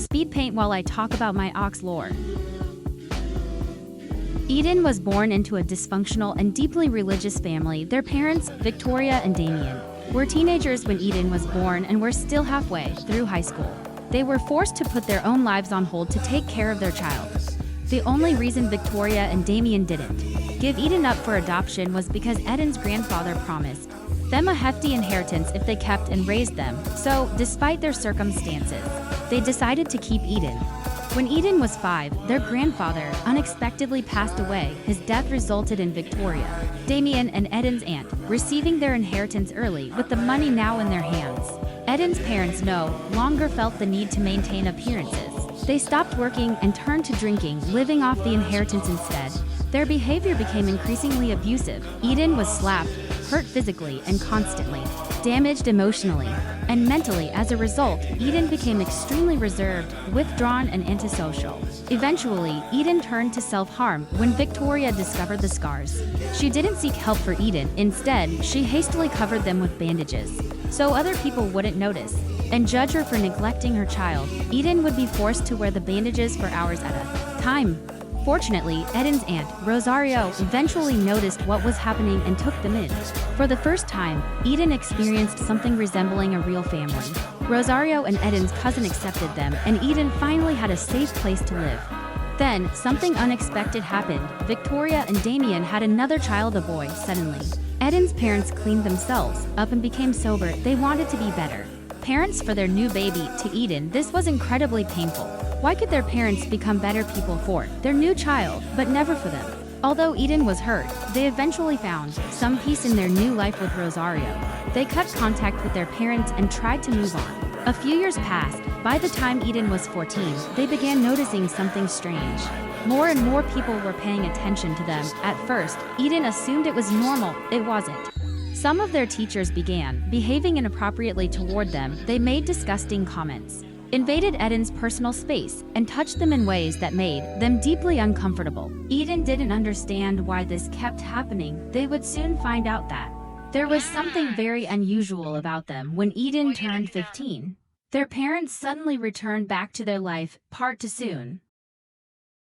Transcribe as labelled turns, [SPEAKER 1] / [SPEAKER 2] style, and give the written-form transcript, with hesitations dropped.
[SPEAKER 1] speed paint while I talk about my ox lore. Eden was born into a dysfunctional and deeply religious family. Their parents, Victoria and Damien, were teenagers when Eden was born and were still halfway through high school. They were forced to put their own lives on hold to take care of their child. The only reason Victoria and Damien didn't give Eden up for adoption was because Eden's grandfather promised them a hefty inheritance if they kept and raised them. So, despite their circumstances, they decided to keep Eden. When Eden was 5, their grandfather unexpectedly passed away. His death resulted in Victoria, Damien, and Eden's aunt receiving their inheritance early, with the money now in their hands. Eden's parents no longer felt the need to maintain appearances. They stopped working and turned to drinking, living off the inheritance instead. Their behavior became increasingly abusive. Eden was slapped, hurt physically, and constantly damaged emotionally and mentally. As a result, Eden became extremely reserved, withdrawn, and antisocial. Eventually, Eden turned to self-harm when Victoria discovered the scars. She didn't seek help for Eden. Instead, she hastily covered them with bandages so other people wouldn't notice and judge her for neglecting her child. Eden would be forced to wear the bandages for hours at a time. Fortunately, Eden's aunt, Rosario, eventually noticed what was happening and took them in. For the first time, Eden experienced something resembling a real family. Rosario and Eden's cousin accepted them, and Eden finally had a safe place to live. Then, something unexpected happened. Victoria and Damien had another child, a boy, suddenly. Eden's parents cleaned themselves up and became sober. They wanted to be better parents for their new baby. To Eden, this was incredibly painful. Why could their parents become better people for their new child, but never for them? Although Eden was hurt, they eventually found some peace in their new life with Rosario. They cut contact with their parents and tried to move on. A few years passed. By the time Eden was 14, they began noticing something strange. More and more people were paying attention to them. At first, Eden assumed it was normal. It wasn't. Some of their teachers began behaving inappropriately toward them. They made disgusting comments, invaded Eden's personal space, and touched them in ways that made them deeply uncomfortable. Eden didn't understand why this kept happening. They would soon find out that there was something very unusual about them. When Eden turned 15, their parents suddenly returned back to their life, part too soon.